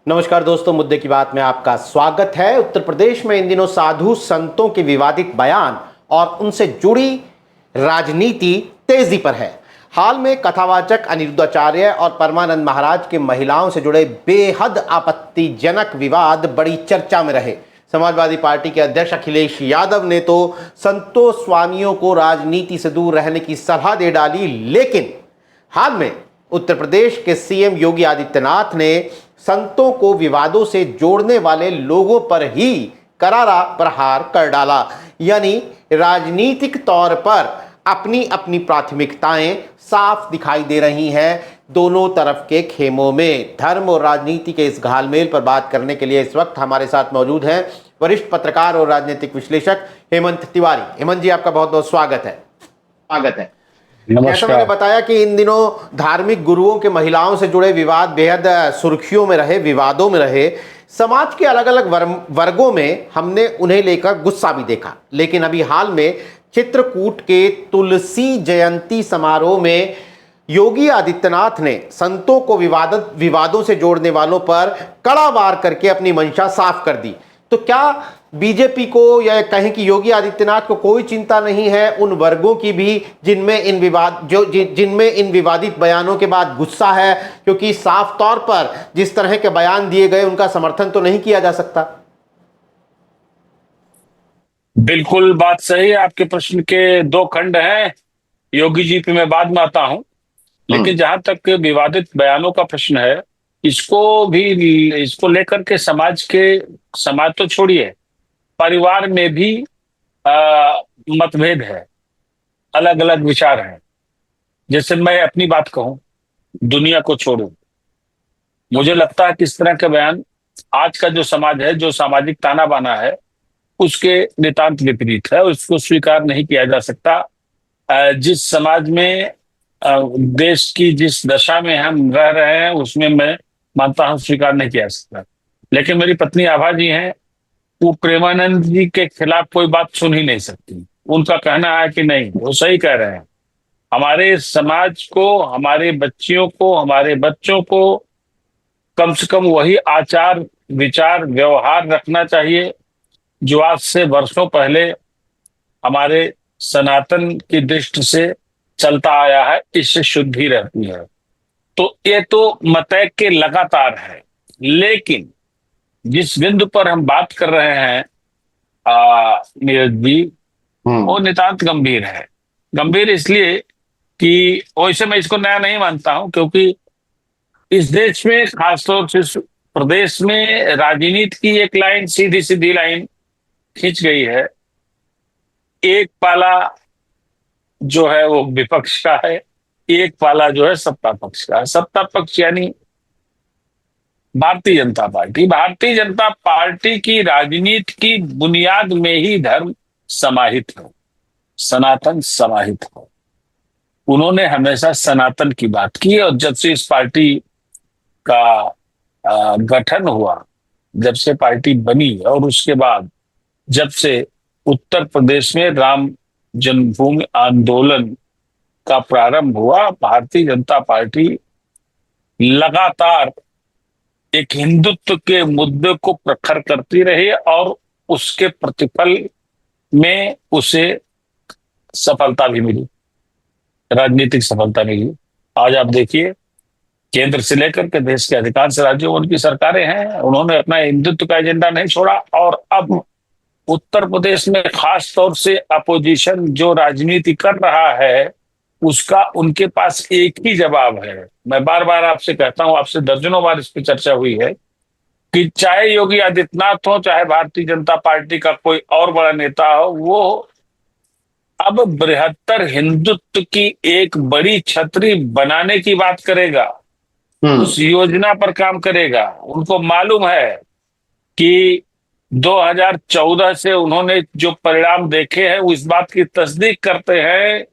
नमस्कार दोस्तों, मुद्दे की बात में आपका स्वागत है। उत्तर प्रदेश में इन दिनों साधु संतों के विवादित बयान और उनसे जुड़ी राजनीति तेजी पर है। हाल में कथावाचक अनिरुद्धाचार्य और परमानंद महाराज के महिलाओं से जुड़े बेहद आपत्तिजनक विवाद बड़ी चर्चा में रहे। समाजवादी पार्टी के अध्यक्ष अखिलेश यादव ने तो संतों स्वामियों को राजनीति से दूर रहने की सलाह दे डाली, लेकिन हाल में उत्तर प्रदेश के सीएम योगी आदित्यनाथ ने संतों को विवादों से जोड़ने वाले लोगों पर ही करारा प्रहार कर डाला। यानी राजनीतिक तौर पर अपनी अपनी प्राथमिकताएं साफ दिखाई दे रही हैं दोनों तरफ के खेमों में। धर्म और राजनीति के इस घालमेल पर बात करने के लिए इस वक्त हमारे साथ मौजूद हैं वरिष्ठ पत्रकार और राजनीतिक विश्लेषक हेमंत तिवारी। हेमंत जी, आपका बहुत बहुत स्वागत है। जैसा मैंने बताया कि इन दिनों धार्मिक गुरुओं के महिलाओं से जुड़े विवाद बेहद सुर्खियों में रहे, विवादों में रहे। समाज के अलग अलग वर्गों में हमने उन्हें लेकर गुस्सा भी देखा, लेकिन अभी हाल में चित्रकूट के तुलसी जयंती समारोह में योगी आदित्यनाथ ने संतों को विवादों से जोड़ने वालों पर कड़ा वार करके अपनी मंशा साफ कर दी। तो क्या बीजेपी को या कहें कि योगी आदित्यनाथ को कोई चिंता नहीं है उन वर्गों की भी जिनमें इन विवादित बयानों के बाद गुस्सा है? क्योंकि साफ तौर पर जिस तरह के बयान दिए गए उनका समर्थन तो नहीं किया जा सकता। बिल्कुल बात सही है। आपके प्रश्न के दो खंड हैं। योगी जी पे मैं बाद में आता हूं, लेकिन जहां तक विवादित बयानों का प्रश्न है, इसको लेकर के समाज तो छोड़िए, परिवार में भी मतभेद है, अलग अलग विचार हैं। जैसे मैं अपनी बात कहूं, दुनिया को छोड़ूं, मुझे लगता है कि इस तरह के बयान आज का जो समाज है, जो सामाजिक ताना बाना है, उसके नितांत विपरीत है। उसको स्वीकार नहीं किया जा सकता। जिस समाज में देश की जिस दशा में हम रह रहे हैं, उसमें मैं मानता हूं स्वीकार नहीं किया जा सकता। लेकिन मेरी पत्नी आभा जी हैं, वो प्रेमानंद जी के खिलाफ कोई बात सुन ही नहीं सकती। उनका कहना है कि नहीं, वो सही कह रहे हैं। हमारे समाज को, हमारे बच्चियों को, हमारे बच्चों को कम से कम वही आचार विचार व्यवहार रखना चाहिए जो आज से वर्षों पहले हमारे सनातन की दृष्टि से चलता आया है। इससे शुद्धि रहती है। तो ये तो मतय के लगातार है, लेकिन जिस बिंदु पर हम बात कर रहे हैं नीरज जी, वो नितांत गंभीर है। गंभीर इसलिए कि वैसे मैं इसको नया नहीं मानता हूं, क्योंकि इस देश में, खासतौर से इस प्रदेश में, राजनीति की एक लाइन, सीधी सीधी लाइन खींच गई है। एक पाला जो है वो विपक्ष का है, एक पाला जो है सत्ता पक्ष का है। सत्ता पक्ष यानी भारतीय जनता पार्टी। भारतीय जनता पार्टी की राजनीति की बुनियाद में ही धर्म समाहित है, सनातन समाहित है। उन्होंने हमेशा सनातन की बात की, और जब से इस पार्टी का गठन हुआ, जब से पार्टी बनी, और उसके बाद जब से उत्तर प्रदेश में राम जन्मभूमि आंदोलन का प्रारंभ हुआ, भारतीय जनता पार्टी लगातार एक हिंदुत्व के मुद्दे को प्रखर करती रही, और उसके प्रतिफल में उसे सफलता भी मिली, राजनीतिक सफलता मिली। आज आप देखिए, केंद्र से लेकर के देश के अधिकांश राज्यों में उनकी सरकारें हैं। उन्होंने अपना हिंदुत्व का एजेंडा नहीं छोड़ा, और अब उत्तर प्रदेश में खास तौर से अपोजिशन जो राजनीति कर रहा है, उसका उनके पास एक ही जवाब है। मैं बार बार आपसे कहता हूं, आपसे दर्जनों बार इस पर चर्चा हुई है कि चाहे योगी आदित्यनाथ हो, चाहे भारतीय जनता पार्टी का कोई और बड़ा नेता हो, वो अब बृहत्तर हिंदुत्व की एक बड़ी छतरी बनाने की बात करेगा, उस योजना पर काम करेगा। उनको मालूम है कि 2014 से उन्होंने जो परिणाम देखे हैं, वो इस बात की तस्दीक करते हैं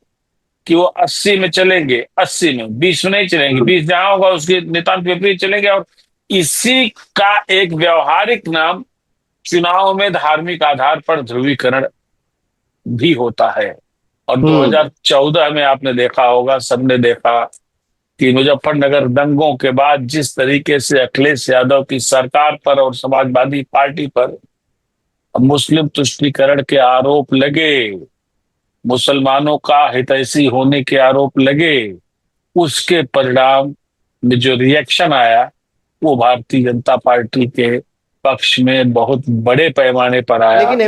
कि वो 80 में चलेंगे, 80 में, 20 में नहीं चलेंगे। 20 जहां होगा उसके नितांत विपरीत चलेंगे। और इसी का एक व्यवहारिक नाम चुनाव में धार्मिक आधार पर ध्रुवीकरण भी होता है। और 2014 में आपने देखा होगा, सबने देखा कि मुजफ्फरनगर दंगों के बाद जिस तरीके से अखिलेश यादव की सरकार पर और समाजवादी पार्टी पर मुस्लिम तुष्टीकरण के आरोप लगे, मुसलमानों का हितैषी होने के आरोप लगे, उसके परिणाम में जो रिएक्शन आया वो भारतीय जनता पार्टी के पक्ष में बहुत बड़े पैमाने पर आया। लेकिन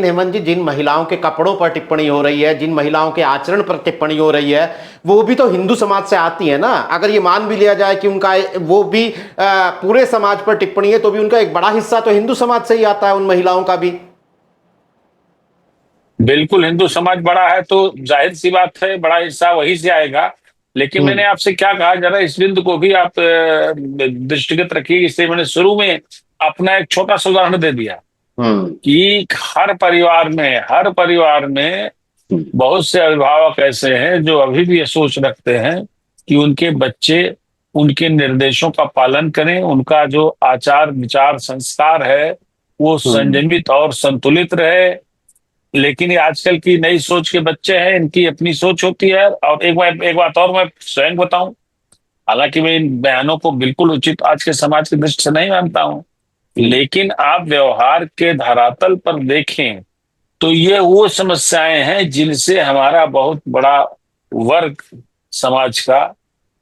हेमंत जी, जिन महिलाओं के कपड़ों पर टिप्पणी हो रही है, जिन महिलाओं के आचरण पर टिप्पणी हो रही है, वो भी तो हिंदू समाज से आती है ना। अगर ये मान भी लिया जाए कि उनका वो भी पूरे समाज पर टिप्पणी है, तो भी उनका एक बड़ा हिस्सा तो हिंदू समाज से ही आता है, उन महिलाओं का भी। बिल्कुल, हिंदू समाज बड़ा है तो जाहिर सी बात है बड़ा हिस्सा वहीं से आएगा। लेकिन मैंने आपसे क्या कहा, जरा इस बिंदु को भी आप दृष्टिगत रखिए। इसलिए मैंने शुरू में अपना एक छोटा सा उदाहरण दे दिया कि हर परिवार में बहुत से अभिभावक ऐसे हैं जो अभी भी ये सोच रखते हैं कि उनके बच्चे उनके निर्देशों का पालन करें, उनका जो आचार विचार संस्कार है वो संयमित और संतुलित रहे। लेकिन ये आजकल की नई सोच के बच्चे हैं, इनकी अपनी सोच होती है। और एक बात और मैं स्वयं बताऊं, हालांकि मैं इन बयानों को बिल्कुल उचित आज के समाज की दृष्टि से नहीं मानता हूं, लेकिन आप व्यवहार के धरातल पर देखें तो ये वो समस्याएं हैं जिनसे हमारा बहुत बड़ा वर्ग समाज का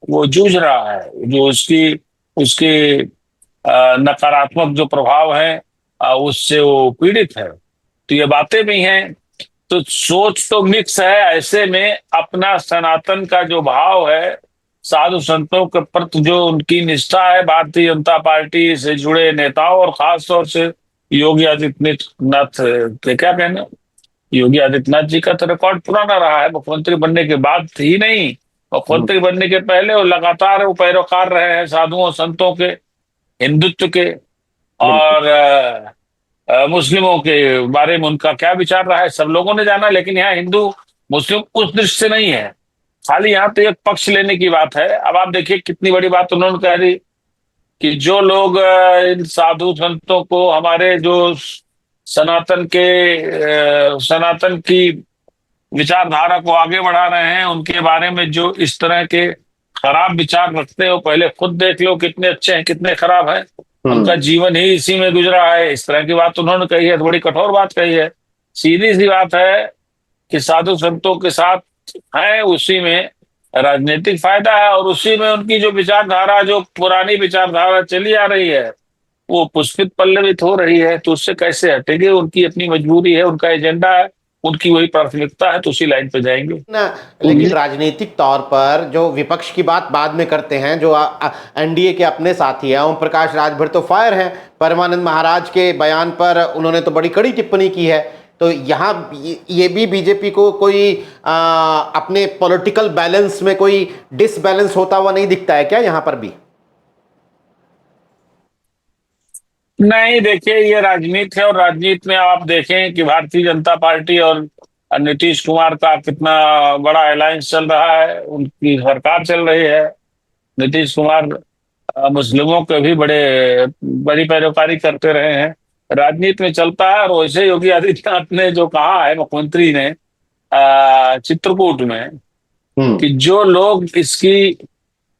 वो जूझ रहा है, जो उसकी उसके नकारात्मक जो प्रभाव है उससे वो पीड़ित है। तो ये बातें भी हैं। तो सोच तो मिक्स है। ऐसे में अपना सनातन का जो भाव है, साधु संतों के प्रति जो उनकी निष्ठा है, भारतीय जनता पार्टी से जुड़े नेताओं और खास तौर से योगी आदित्यनाथ के क्या कहना, योगी आदित्यनाथ जी का तो रिकॉर्ड पुराना रहा है। मुख्यमंत्री बनने के बाद ही नहीं, मुख्यमंत्री बनने के पहले वो लगातार वो पैरोकार रहे हैं साधुओं संतों के, हिंदुत्व के। और मुस्लिमों के बारे में उनका क्या विचार रहा है सब लोगों ने जाना। लेकिन यहाँ हिंदू मुस्लिम उस दृष्टि से नहीं है, खाली यहाँ तो एक पक्ष लेने की बात है। अब आप देखिए कितनी बड़ी बात उन्होंने कह दी कि जो लोग इन साधु संतों को, हमारे जो सनातन की विचारधारा को आगे बढ़ा रहे हैं, उनके बारे में जो इस तरह के खराब विचार रखते हो, पहले खुद देख लो कितने अच्छे हैं कितने खराब हैं। उनका जीवन ही इसी में गुजरा है। इस तरह की बात उन्होंने कही है, बड़ी कठोर बात कही है। सीधी सी बात है कि साधु संतों के साथ है, उसी में राजनीतिक फायदा है और उसी में उनकी जो विचारधारा, जो पुरानी विचारधारा चली आ रही है, वो पुष्पित पल्लवित हो रही है। तो उससे कैसे हटेंगे? उनकी अपनी मजबूरी है, उनका एजेंडा है, उनकी वही प्राथमिकता है, तो उसी लाइन पे जाएंगे ना। लेकिन राजनीतिक तौर पर जो विपक्ष की बात बाद में करते हैं, जो एनडीए के अपने साथी हैं, ओम प्रकाश राजभर तो फायर हैं परमानंद महाराज के बयान पर, उन्होंने तो बड़ी कड़ी टिप्पणी की है। तो यहाँ ये भी बीजेपी को कोई अपने पॉलिटिकल बैलेंस में कोई डिसबैलेंस होता हुआ नहीं दिखता है क्या यहाँ पर भी? नहीं, देखिए ये राजनीति है और राजनीति में आप देखें कि भारतीय जनता पार्टी और नीतीश कुमार का कितना बड़ा अलायंस चल रहा है, उनकी सरकार चल रही है। नीतीश कुमार मुस्लिमों के भी बड़ी पैरोकारी करते रहे हैं, राजनीति में चलता है। और वैसे योगी आदित्यनाथ ने जो कहा है, मुख्यमंत्री ने चित्रकूट में, कि जो लोग इसकी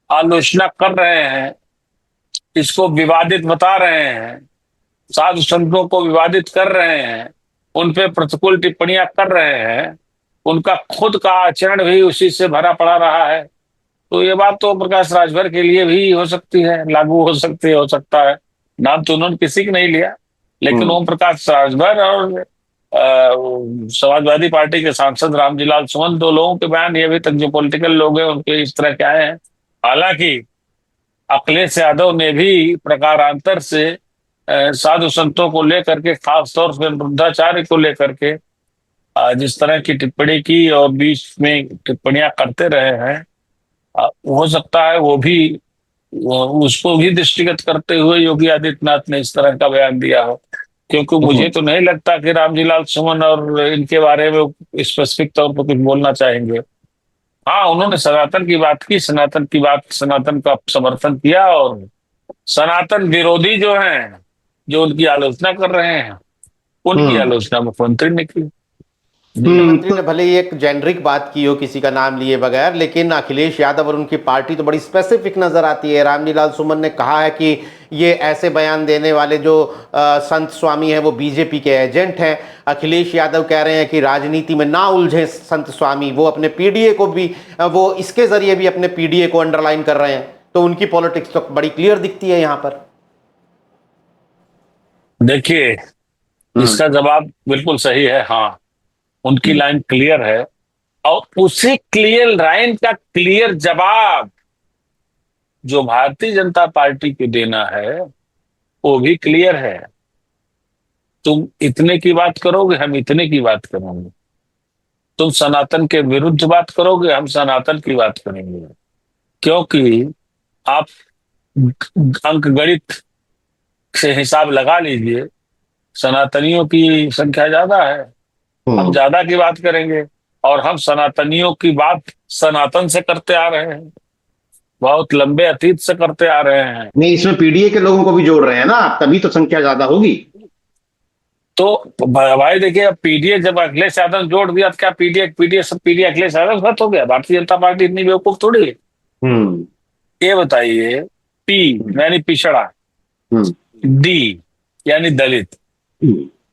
आलोचना कर रहे हैं, इसको विवादित बता रहे हैं, साधु संतों को विवादित कर रहे हैं, उन पे प्रतिकूल टिप्पणियां कर रहे हैं, उनका खुद का आचरण भी उसी से भरा पड़ा रहा है। तो ये बात तो प्रकाश राजभर के लिए भी हो सकती है, लागू हो सकती है, हो सकता है। नाम तो उन्होंने किसी का नहीं लिया, लेकिन ओम प्रकाश राजभर और समाजवादी पार्टी के सांसद रामजीलाल सुमन, दो लोगों के बयान ये अभी तक जो पॉलिटिकल लोग हैं उनके इस तरह के आए हैं। हालांकि अखिलेश यादव ने भी प्रकारांतर से साधु संतों को लेकर के, खास तौर से वृद्धाचार्य को लेकर के जिस तरह की टिप्पणी की और बीच में टिप्पणियां करते रहे हैं, हो सकता है उसको भी दृष्टिगत करते हुए योगी आदित्यनाथ ने इस तरह का बयान दिया हो। क्योंकि मुझे तो नहीं लगता कि रामजीलाल सुमन और इनके बारे में स्पेसिफिक तौर पर कुछ बोलना चाहेंगे। हाँ, उन्होंने सनातन की बात की, सनातन का समर्थन किया, और सनातन विरोधी जो हैं, जो उनकी आलोचना कर रहे हैं, उनकी आलोचना मुख्यमंत्री ने की। मुख्यमंत्री ने भले ही एक जेनरिक बात की हो किसी का नाम लिए बगैर, लेकिन अखिलेश यादव और उनकी पार्टी तो बड़ी स्पेसिफिक नजर आती है। रामजी सुमन ने कहा है कि ये ऐसे बयान देने वाले जो संत स्वामी हैं वो बीजेपी के एजेंट हैं। अखिलेश यादव कह रहे हैं कि राजनीति में ना उलझे संत स्वामी, वो अपने पीडीए को भी वो इसके जरिए भी अपने पीडीए को अंडरलाइन कर रहे हैं। तो उनकी पॉलिटिक्स तो बड़ी क्लियर दिखती है यहाँ पर। देखिए, इसका जवाब बिल्कुल सही है। हाँ, उनकी लाइन क्लियर है, और उसी क्लियर लाइन का क्लियर जवाब जो भारतीय जनता पार्टी को देना है वो भी क्लियर है। तुम इतने की बात करोगे, हम इतने की बात करेंगे। तुम सनातन के विरुद्ध बात करोगे, हम सनातन की बात करेंगे। क्योंकि आप अंक गणित से हिसाब लगा लीजिए, सनातनियों की संख्या ज्यादा है, हम ज्यादा की बात करेंगे। और हम सनातनियों की बात सनातन से करते आ रहे हैं, बहुत लंबे अतीत से करते आ रहे हैं। नहीं, इसमें पीडीए के लोगों को भी जोड़ रहे हैं ना आप, तभी तो संख्या ज्यादा होगी। तो भाई देखिए, अब पीडीए जब अखिलेश यादव ने जोड़ दिया तो क्या पीडीए पीडीए सब पीडीए अखिलेश यादव खत्म हो गया? भारतीय जनता पार्टी इतनी बेवकूफ थोड़ी है। ये बताइए, पी यानी पिछड़ा, डी यानी दलित,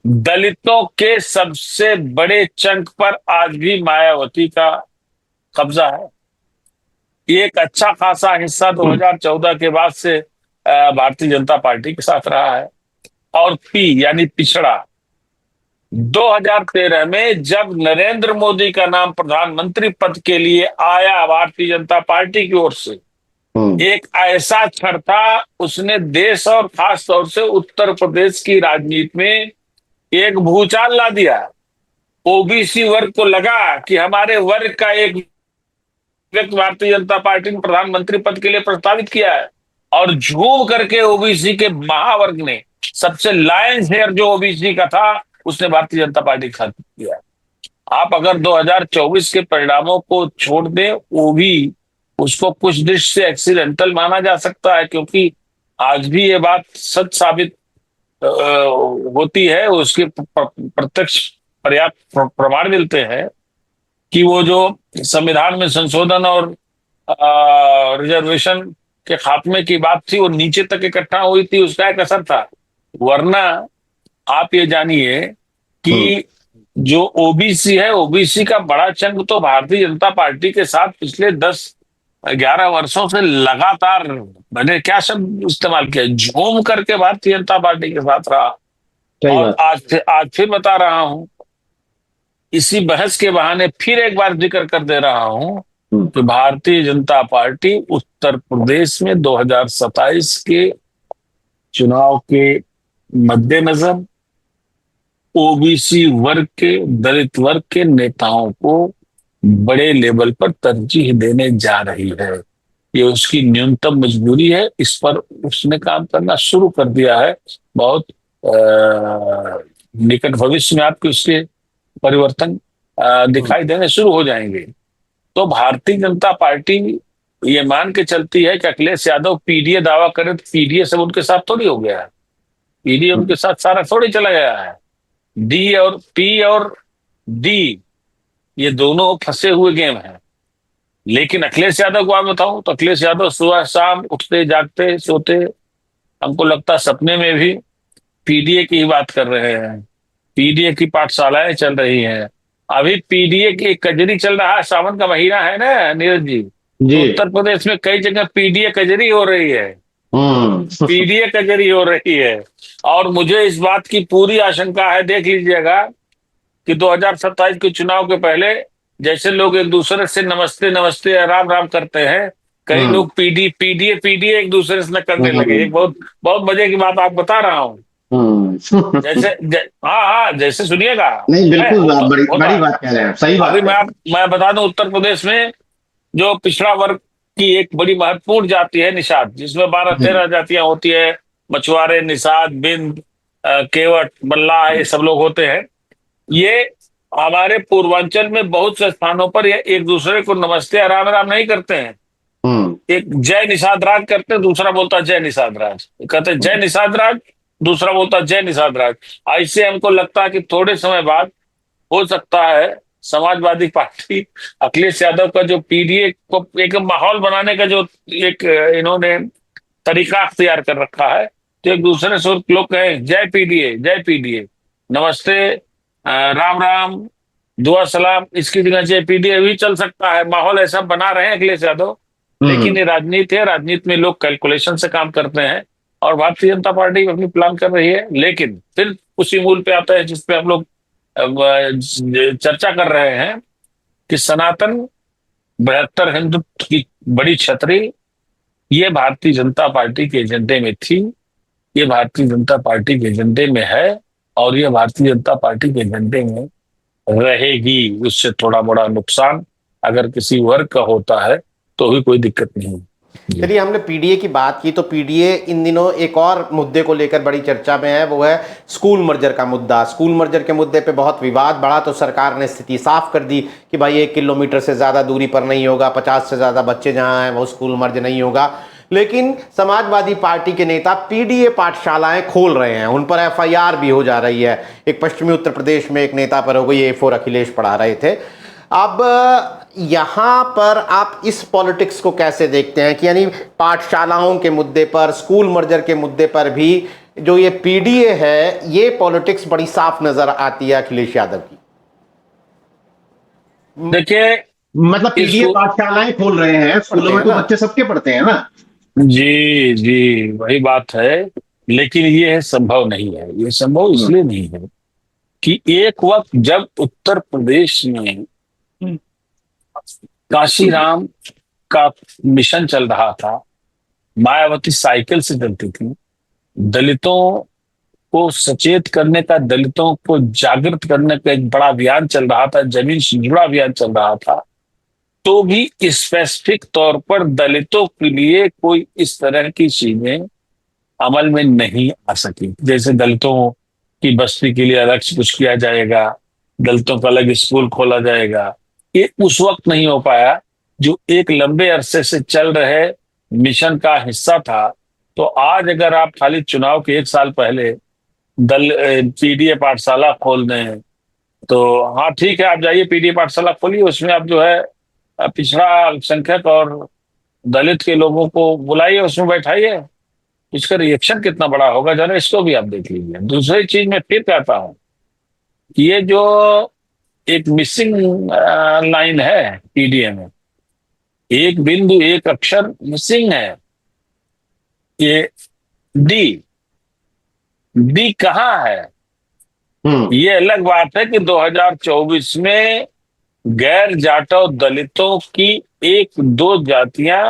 दलितों के सबसे बड़े चंक पर आज भी मायावती का कब्जा है। एक अच्छा खासा हिस्सा 2014 के बाद से भारतीय जनता पार्टी के साथ रहा है। और पी यानी पिछड़ा, 2013 में जब नरेंद्र मोदी का नाम प्रधानमंत्री पद के लिए आया भारतीय जनता पार्टी की ओर से, एक ऐसा क्षण था, उसने देश और खास तौर से उत्तर प्रदेश की राजनीति में एक भूचाल ला दिया। ओबीसी वर्ग को लगा कि हमारे वर्ग का एक व्यक्ति भारतीय जनता पार्टी ने प्रधानमंत्री पद के लिए प्रस्तावित किया है, और झूम करके ओबीसी के महावर्ग ने, सबसे लायन शेयर जो ओबीसी का था, उसने भारतीय जनता पार्टी के साथ किया। आप अगर 2024 के परिणामों को छोड़ दें, वो भी उसको कुछ दृष्टि से एक्सीडेंटल माना जा सकता है, क्योंकि आज भी ये बात सच साबित होती है, उसके प्रत्यक्ष पर्याप्त प्रमाण मिलते हैं कि वो जो संविधान में संशोधन और रिजर्वेशन के खात्मे की बात थी, वो नीचे तक इकट्ठा हुई थी, उसका एक असर था। वरना आप ये जानिए कि जो ओबीसी है, ओबीसी का बड़ा चंक तो भारतीय जनता पार्टी के साथ पिछले 10-11 वर्षों से लगातार, मैंने क्या शब्द इस्तेमाल किया, झूम करके भारतीय जनता पार्टी के साथ रहा। और आज फिर बता रहा हूं, इसी बहस के बहाने फिर एक बार जिक्र कर दे रहा हूं कि भारतीय जनता पार्टी उत्तर प्रदेश में 2027 के चुनाव के मद्देनजर ओबीसी वर्ग के, दलित वर्ग के नेताओं को बड़े लेवल पर तरजीह देने जा रही है। ये उसकी न्यूनतम मजबूरी है, इस पर उसने काम करना शुरू कर दिया है। बहुत निकट भविष्य में आपको इसके परिवर्तन दिखाई देने शुरू हो जाएंगे। तो भारतीय जनता पार्टी ये मान के चलती है कि अखिलेश यादव पीडीए दावा करे तो पीडीए सब उनके साथ थोड़ी हो गया है, पीडीए उनके साथ सारा थोड़ी चला गया है। डी और पी और डी ये दोनों फंसे हुए गेम हैं। लेकिन अखिलेश यादव को आप बताऊं तो अखिलेश यादव सुबह शाम उठते जागते सोते, हमको लगता है सपने में भी पीडीए की ही बात कर रहे हैं, पीडीए की पाठशालाएं चल रही हैं। अभी पीडीए की कजरी चल रहा है, सावन का महीना है ना नीरज जी, तो उत्तर प्रदेश में कई जगह पीडीए कजरी हो रही है, पीडीए कजरी हो रही है। और मुझे इस बात की पूरी आशंका है, देख लीजिएगा कि 2027 के चुनाव के पहले जैसे लोग एक दूसरे से नमस्ते नमस्ते राम राम करते हैं, कई लोग पीडीए एक दूसरे से न करने लगे। एक बहुत बहुत मजे की बात आप बता रहा हूँ। हाँ, जैसे सुनिएगा। नहीं, बिल्कुल बड़ी बात कह रहे हैं, सही बात। अभी मैं बता दूं, उत्तर प्रदेश में जो पिछड़ा वर्ग की एक बड़ी महत्वपूर्ण जाति है निषाद, जिसमें 12-13 जातियां होती है, मछुआरे, निषाद, बिंद, केवट, मल्लाह, ये सब लोग होते हैं। ये हमारे पूर्वांचल में बहुत से स्थानों पर ये एक दूसरे को नमस्ते राम राम नहीं करते हैं, एक जय निषाद राज करते हैं, दूसरा बोलता जय निषाद राज, कहते जय निषाद राज, दूसरा बोलता जय निषाद राज। ऐसे हमको लगता है कि थोड़े समय बाद हो सकता है समाजवादी पार्टी अखिलेश यादव का जो पीडीए को एक माहौल बनाने का जो एक इन्होंने तरीका अख्तियार कर रखा है, तो एक दूसरे से लोग कहें जय पीडीए जय पीडीए, नमस्ते, राम राम, दुआ सलाम, इसकी जगह जय पीडीए भी चल सकता है। माहौल ऐसा बना रहे हैं अखिलेश यादव, लेकिन ये राजनीति है, राजनीति में लोग कैलकुलेशन से काम करते हैं और भारतीय जनता पार्टी अपनी प्लान कर रही है। लेकिन फिर उसी मूल पे आता है जिसपे हम लोग चर्चा कर रहे हैं कि सनातन बृहत्तर हिंदुत्व की बड़ी छतरी ये भारतीय जनता पार्टी के एजेंडे में थी, ये भारतीय जनता पार्टी के एजेंडे में है और ये भारतीय जनता पार्टी के एजेंडे में रहेगी। उससे थोड़ा बड़ा नुकसान अगर किसी वर्ग का होता है तो भी कोई दिक्कत नहीं। चलिए, हमने पीडीए की बात की तो पीडीए इन दिनों एक और मुद्दे को लेकर बड़ी चर्चा में है, वो है स्कूल मर्जर का मुद्दा। स्कूल मर्जर के मुद्दे पे बहुत विवाद बढ़ा तो सरकार ने स्थिति साफ कर दी कि भाई 1 किलोमीटर से ज़्यादा दूरी पर नहीं होगा, 50 से ज़्यादा बच्चे जहाँ हैं वो स्कूल मर्ज नहीं होगा। लेकिन समाजवादी पार्टी के नेता पीडीए पाठशालाएं खोल रहे हैं, उन पर एफआईआर भी हो जा रही है। एक पश्चिमी उत्तर प्रदेश में एक नेता पर हो गई, A4 अखिलेश पढ़ा रहे थे। अब यहाँ पर आप इस पॉलिटिक्स को कैसे देखते हैं कि यानी पाठशालाओं के मुद्दे पर, स्कूल मर्जर के मुद्दे पर भी जो ये पीडीए है, ये पॉलिटिक्स बड़ी साफ नजर आती है अखिलेश यादव की। देखिए, मतलब पीडीए पाठशालाएं खोल रहे हैं, स्कूलों में तो बच्चे सबके पढ़ते हैं ना। जी जी, वही बात है। लेकिन ये संभव नहीं है, ये संभव इसलिए नहीं है कि एक वक्त जब उत्तर प्रदेश में काशीराम का मिशन चल रहा था, मायावती साइकिल से चलती थी, दलितों को सचेत करने का, दलितों को जागृत करने का एक बड़ा अभियान चल रहा था, जमीन से जुड़ा अभियान चल रहा था, तो भी स्पेसिफिक तौर पर दलितों के लिए कोई इस तरह की चीजें अमल में नहीं आ सकी। जैसे दलितों की बस्ती के लिए अलग से कुछ किया जाएगा, दलितों का अलग स्कूल खोला जाएगा, ये उस वक्त नहीं हो पाया जो एक लंबे अरसे से चल रहे मिशन का हिस्सा था। तो आज अगर आप खाली चुनाव के 1 साल पहले पीडीए पाठशाला खोल दें तो हाँ ठीक है, आप जाइए पीडीए पाठशाला खोलिए, उसमें आप जो है पिछड़ा अल्पसंख्यक और दलित के लोगों को बुलाइए, उसमें बैठाइए, इसका रिएक्शन कितना बड़ा होगा जरा इसको भी आप देख लीजिए। दूसरी चीज मैं फिर कहता हूं कि ये जो एक मिसिंग लाइन है पीडीए में, एक बिंदु एक अक्षर मिसिंग है, ये डी, डी कहाँ है? ये अलग बात है कि 2024 में गैर जाटव दलितों की 1-2 जातियां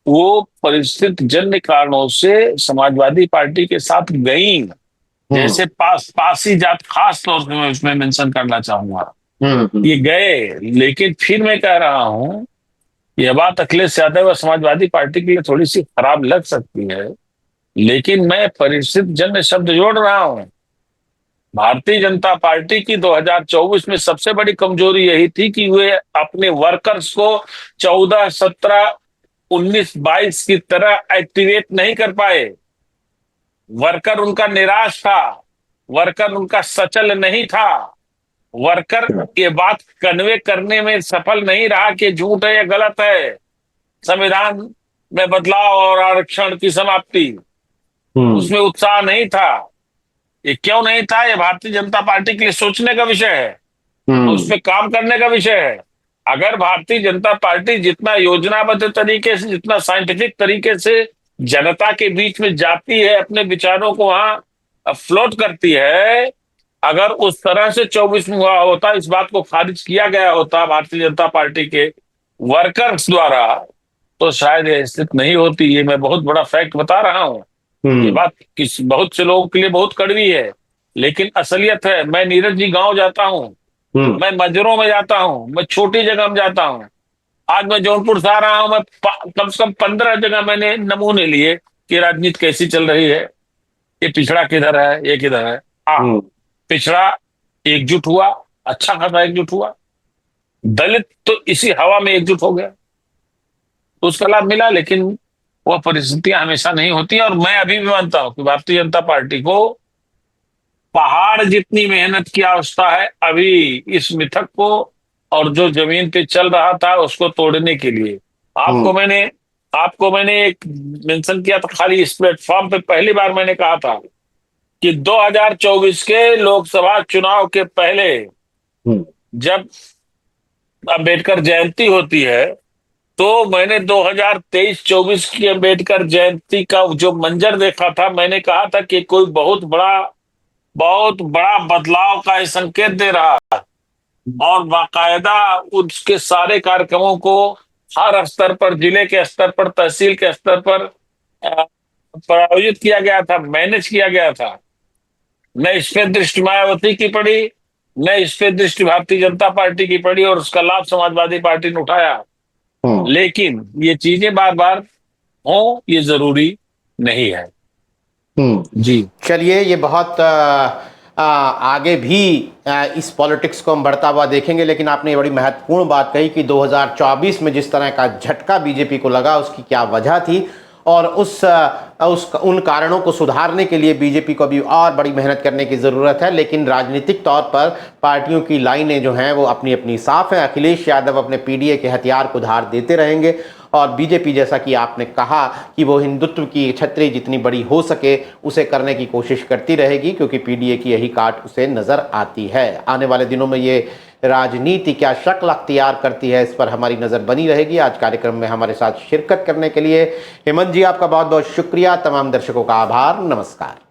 वो परिस्थिति जन्य कारणों से समाजवादी पार्टी के साथ गई, जैसे पासी जात, खास तौर से मैं उसमें मेंशन करना चाहूंगा, ये गए। लेकिन फिर मैं कह रहा हूं, यह बात अखिलेश यादव और समाजवादी पार्टी के लिए थोड़ी सी खराब लग सकती है, लेकिन मैं परिस्थिति जन्य शब्द जोड़ रहा हूं। भारतीय जनता पार्टी की 2024 में सबसे बड़ी कमजोरी यही थी कि वे अपने वर्कर्स को 14, 17, 19, 22 की तरह एक्टिवेट नहीं कर पाए। वर्कर उनका निराश था, वर्कर उनका सचल नहीं था, वर्कर ये बात कन्वे करने में सफल नहीं रहा कि झूठ है या गलत है, संविधान में बदलाव और आरक्षण की समाप्ति, उसमें उत्साह नहीं था। ये क्यों नहीं था? ये भारतीय जनता पार्टी के लिए सोचने का विषय है, उस पर काम करने का विषय है। अगर भारतीय जनता पार्टी जितना योजनाबद्ध तरीके से, जितना साइंटिफिक तरीके से जनता के बीच में जाती है, अपने विचारों को वहां फ्लोट करती है, अगर उस तरह से 24 में हुआ होता, इस बात को खारिज किया गया होता भारतीय जनता पार्टी के वर्कर्स द्वारा, तो शायद ये स्थिति नहीं होती। ये मैं बहुत बड़ा फैक्ट बता रहा हूं। ये बात बहुत से लोगों के लिए बहुत कड़वी है, लेकिन असलियत है। मैं नीरज जी गांव जाता हूं, मैं मजरों में जाता हूं, मैं छोटी जगह में जाता हूं। आज मैं जौनपुर से आ रहा हूं, मैं कम से कम 15 जगह मैंने नमूने लिए कि राजनीति कैसी चल रही है, ये पिछड़ा किधर है, ये किधर है। पिछड़ा एकजुट हुआ, अच्छा खासा एकजुट हुआ, दलित तो इसी हवा में एकजुट हो गया, तो उसका लाभ मिला। लेकिन वह परिस्थितियां हमेशा नहीं होती, और मैं अभी भी मानता हूं कि भारतीय जनता पार्टी को पहाड़ जितनी मेहनत की आवश्यकता है अभी इस मिथक को और जो जमीन पे चल रहा था उसको तोड़ने के लिए। आपको मैंने आपको मैंने एक मेंशन किया था खाली इस प्लेटफॉर्म पे, पहली बार मैंने कहा था कि 2024 के लोकसभा चुनाव के पहले जब अंबेडकर जयंती होती है तो मैंने 2023-24 की अंबेडकर जयंती का जो मंजर देखा था, मैंने कहा था कि कोई बहुत बड़ा बदलाव का ये संकेत दे रहा है और बाकायदा उसके सारे कार्यक्रमों को हर स्तर पर, जिले के स्तर पर, तहसील के स्तर पर प्रायोजित किया गया था, मैनेज किया गया था। न इस पे दृष्टि मायावती की पड़ी, न इस पे दृष्टि भारतीय जनता पार्टी की पड़ी और उसका लाभ समाजवादी पार्टी ने उठाया। लेकिन ये चीजें बार बार हो ये जरूरी नहीं है। जी चलिए, ये बहुत आगे भी इस पॉलिटिक्स को हम बढ़ता हुआ देखेंगे, लेकिन आपने ये बड़ी महत्वपूर्ण बात कही कि 2024 में जिस तरह का झटका बीजेपी को लगा उसकी क्या वजह थी और उन कारणों को सुधारने के लिए बीजेपी को अभी और बड़ी मेहनत करने की ज़रूरत है। लेकिन राजनीतिक तौर पर पार्टियों की लाइनें जो हैं वो अपनी अपनी साफ हैं। अखिलेश यादव अपने पीडीए के हथियार को धार देते रहेंगे और बीजेपी, जैसा कि आपने कहा कि वो हिंदुत्व की छतरी जितनी बड़ी हो सके उसे करने की कोशिश करती रहेगी, क्योंकि पीडीए की यही काट उसे नज़र आती है। आने वाले दिनों में ये राजनीति क्या शक्ल अख्तियार करती है, इस पर हमारी नज़र बनी रहेगी। आज कार्यक्रम में हमारे साथ शिरकत करने के लिए हेमंत जी आपका बहुत बहुत शुक्रिया। तमाम दर्शकों का आभार। नमस्कार।